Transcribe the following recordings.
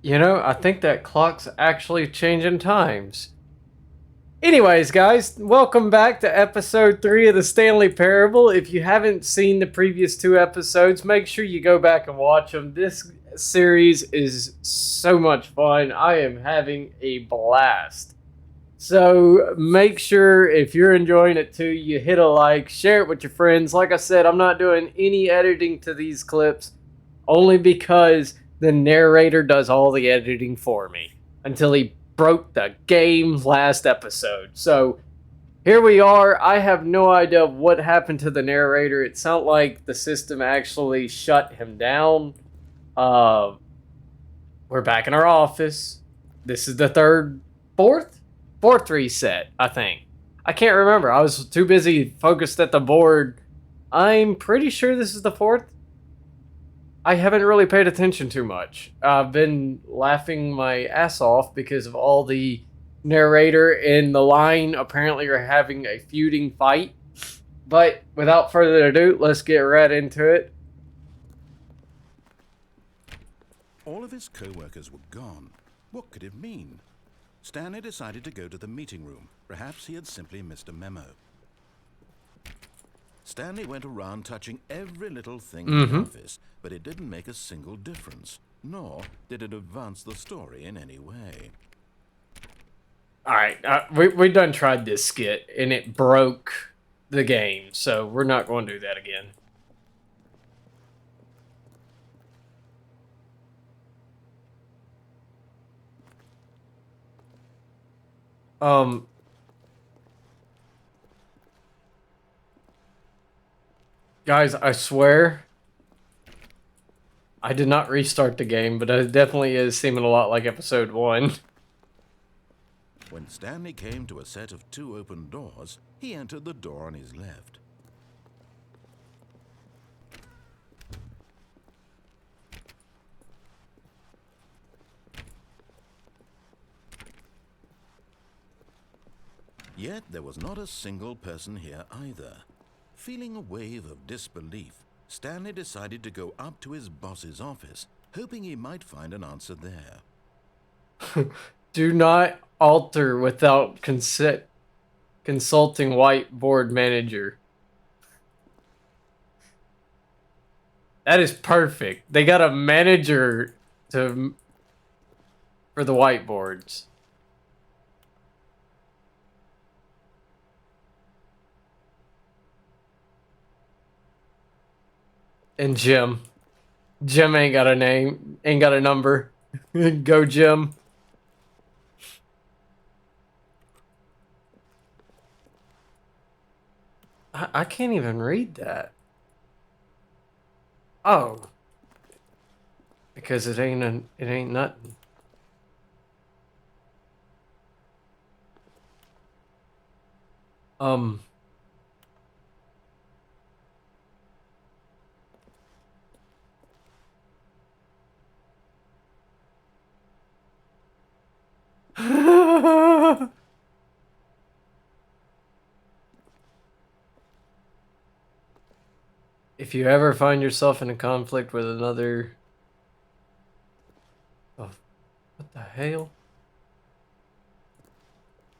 You know, I think that clock's actually changing times. Anyways, guys, welcome back to episode 3 of the Stanley Parable. If you haven't seen the previous two episodes, make sure you go back and watch them. This series is so much fun. I am having a blast. So make sure if you're enjoying it too, you hit a like, share it with your friends. Like I said, I'm not doing any editing to these clips only because the narrator does all the editing for me until he broke the game last episode. So here we are. I have no idea what happened to the narrator. It sounded like the system actually shut him down. Uh, we're back in our office. This is the fourth reset, I think. I can't remember. I was too busy focused at the board. I'm pretty sure this is the fourth. I haven't really paid attention too much. I've been laughing my ass off because of all the narrator and the line apparently are having a feuding fight. But without further ado, let's get right into it. All of his co-workers were gone. What could it mean? Stanley decided to go to the meeting room. Perhaps he had simply missed a memo. Stanley went around touching every little thing in the office, but it didn't make a single difference, nor did it advance the story in any way. Alright, we done tried this skit, and it broke the game, so we're not going to do that again. Guys, I swear, I did not restart the game, but it definitely is seeming a lot like episode 1. When Stanley came to a set of 2 open doors, he entered the door on his left. Yet there was not a single person here either. Feeling a wave of disbelief, Stanley decided to go up to his boss's office, hoping he might find an answer there. Do not alter without consulting whiteboard manager. That is perfect. They got a manager for the whiteboards. And Jim. Jim ain't got a name, ain't got a number. Go Jim. I can't even read that. Oh. Because it ain't nothing. If you ever find yourself in a conflict with another... Oh, what the hell?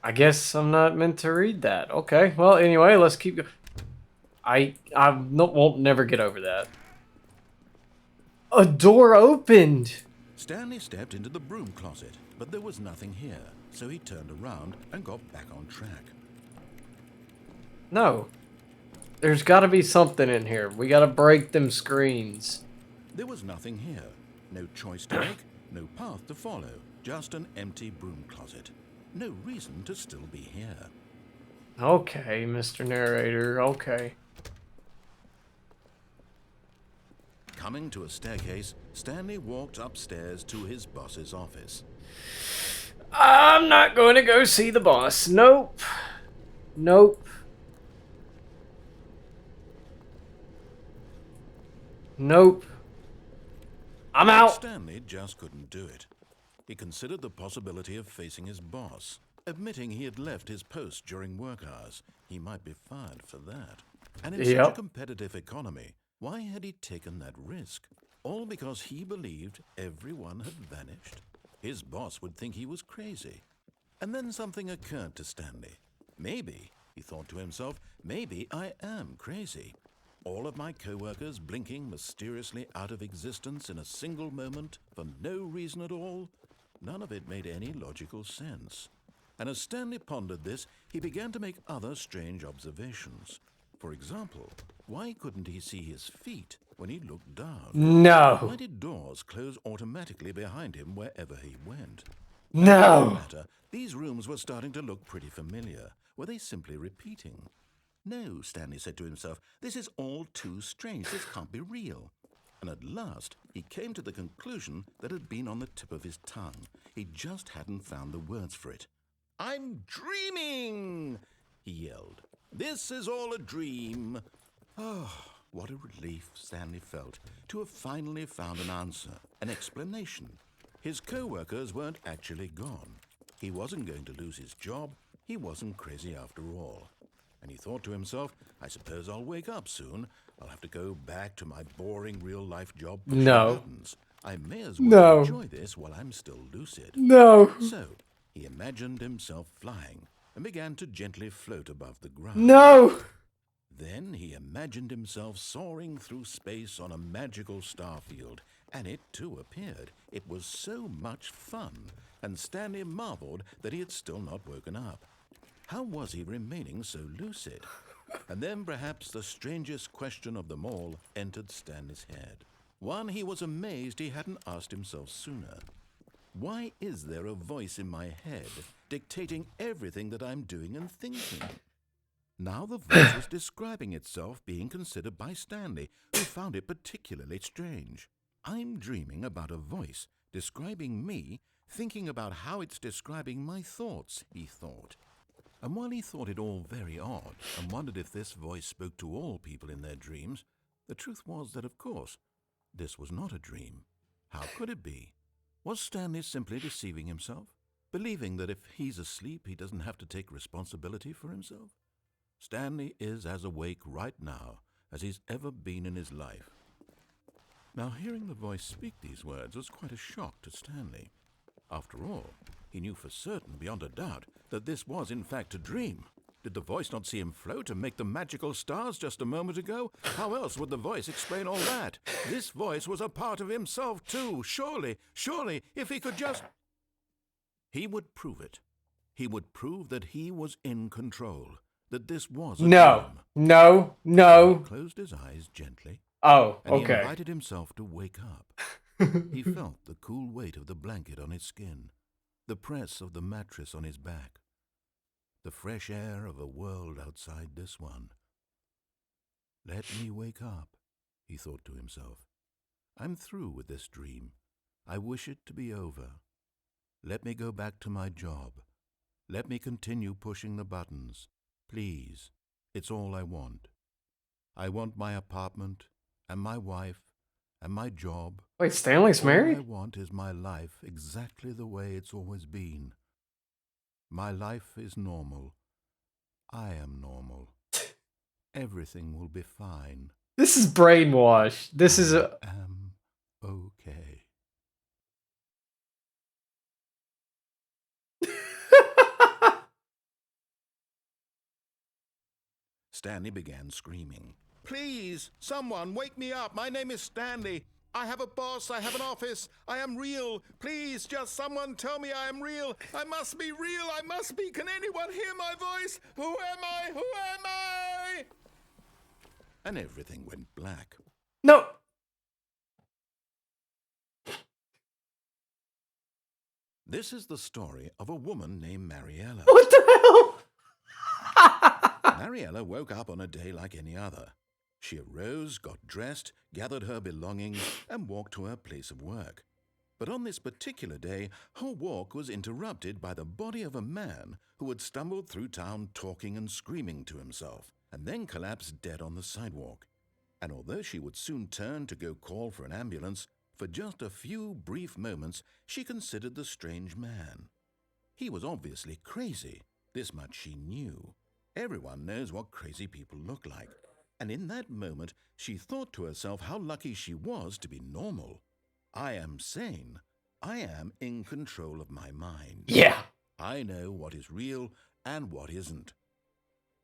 I guess I'm not meant to read that. Okay, well, anyway, let's keep going. Won't never get over that. A door opened! Stanley stepped into the broom closet, but there was nothing here, so he turned around and got back on track. No. There's gotta be something in here. We gotta break them screens. There was nothing here. No choice to make, no path to follow, just an empty broom closet. No reason to still be here. Okay, Mr. Narrator, okay. Coming to a staircase, Stanley walked upstairs to his boss's office. I'm not going to go see the boss. Nope. Nope. Nope. I'm out. Stanley just couldn't do it. He considered the possibility of facing his boss. Admitting he had left his post during work hours, he might be fired for that. And in such a competitive economy, why had he taken that risk? All because he believed everyone had vanished. His boss would think he was crazy. And then something occurred to Stanley. Maybe, he thought to himself, maybe I am crazy. All of my co-workers blinking mysteriously out of existence in a single moment for no reason at all. None of it made any logical sense. And as Stanley pondered this, he began to make other strange observations. For example, why couldn't he see his feet when he looked down? No. Why did doors close automatically behind him wherever he went? No. These rooms were starting to look pretty familiar. Were they simply repeating? No, Stanley said to himself, this is all too strange. This can't be real. And at last, he came to the conclusion that had been on the tip of his tongue. He just hadn't found the words for it. I'm dreaming, he yelled. This is all a dream. Oh, what a relief Stanley felt to have finally found an answer, an explanation. His co-workers weren't actually gone. He wasn't going to lose his job. He wasn't crazy after all. And he thought to himself, I suppose I'll wake up soon. I'll have to go back to my boring real-life job pushing buttons. I may as well enjoy this while I'm still lucid. No. So, he imagined himself flying and began to gently float above the ground. No. Then he imagined himself soaring through space on a magical star field, and it too appeared. It was so much fun, and Stanley marveled that he had still not woken up. How was he remaining so lucid? And then perhaps the strangest question of them all entered Stanley's head. One he was amazed he hadn't asked himself sooner. Why is there a voice in my head dictating everything that I'm doing and thinking? Now the voice was describing itself being considered by Stanley, who found it particularly strange. I'm dreaming about a voice describing me, thinking about how it's describing my thoughts, he thought. And while he thought it all very odd and wondered if this voice spoke to all people in their dreams, the truth was that, of course, this was not a dream. How could it be? Was Stanley simply deceiving himself, believing that if he's asleep, he doesn't have to take responsibility for himself? Stanley is as awake right now as he's ever been in his life. Now, hearing the voice speak these words was quite a shock to Stanley. After all, he knew for certain, beyond a doubt, that this was in fact a dream. Did the voice not see him float and make the magical stars just a moment ago? How else would the voice explain all that? This voice was a part of himself too. Surely, if he could just... He would prove it. He would prove that he was in control, that this was a dream. No. He closed his eyes gently. Oh, and okay. He invited himself to wake up. He felt the cool weight of the blanket on his skin, the press of the mattress on his back, the fresh air of a world outside this one. Let me wake up, he thought to himself. I'm through with this dream. I wish it to be over. Let me go back to my job. Let me continue pushing the buttons. Please, it's all I want. I want my apartment and my wife and my job. Wait, Stanley's married? All I want is my life exactly the way it's always been. My life is normal. I am normal. Everything will be fine. This is brainwash. This is a... I am okay. Stanley began screaming. Please, someone, wake me up. My name is Stanley. I have a boss. I have an office. I am real. Please, just someone tell me I am real. I must be real. I must be. Can anyone hear my voice? Who am I? Who am I? And everything went black. No. This is the story of a woman named Mariella. What the hell? Mariella woke up on a day like any other. She arose, got dressed, gathered her belongings, and walked to her place of work. But on this particular day, her walk was interrupted by the body of a man who had stumbled through town talking and screaming to himself, and then collapsed dead on the sidewalk. And although she would soon turn to go call for an ambulance, for just a few brief moments she considered the strange man. He was obviously crazy. This much she knew. Everyone knows what crazy people look like. And in that moment, she thought to herself how lucky she was to be normal. I am sane. I am in control of my mind. Yeah. I know what is real and what isn't.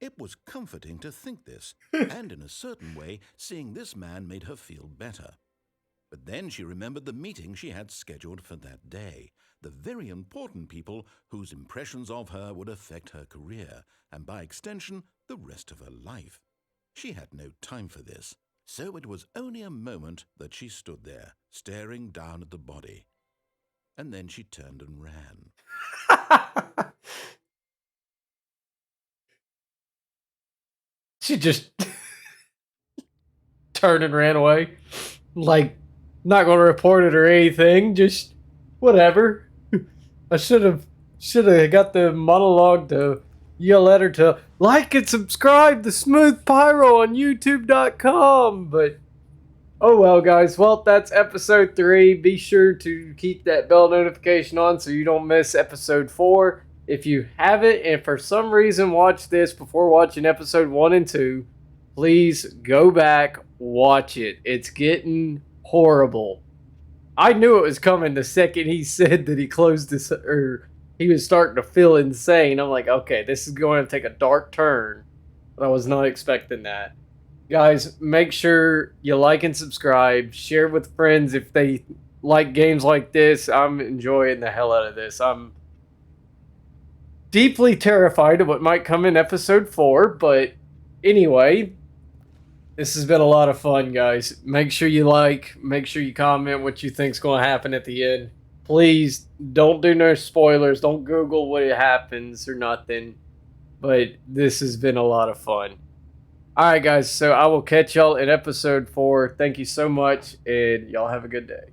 It was comforting to think this, and in a certain way, seeing this man made her feel better. But then she remembered the meeting she had scheduled for that day, the very important people whose impressions of her would affect her career, and by extension, the rest of her life. She had no time for this, so it was only a moment that she stood there, staring down at the body. And then she turned and ran. She just turned and ran away. Like, not gonna report it or anything, just whatever. I should have got the monologue to yell at her to like and subscribe to Smooth Pyro on YouTube.com. But oh well, guys. Well, that's episode 3. Be sure to keep that bell notification on so you don't miss episode 4. If you haven't, and for some reason watch this before watching episode 1 and 2, please go back, watch it. It's getting horrible. I knew it was coming the second he said that he closed this, or he was starting to feel insane. I'm like, okay, this is going to take a dark turn. But I was not expecting that. Guys, make sure you like and subscribe. Share with friends if they like games like this. I'm enjoying the hell out of this. I'm deeply terrified of what might come in episode 4, but anyway, this has been a lot of fun, guys. Make sure you like, make sure you comment what you think's going to happen at the end. Please don't do no spoilers. Don't Google what happens or nothing. But this has been a lot of fun. Alright, guys, so I will catch y'all in episode 4. Thank you so much, and y'all have a good day.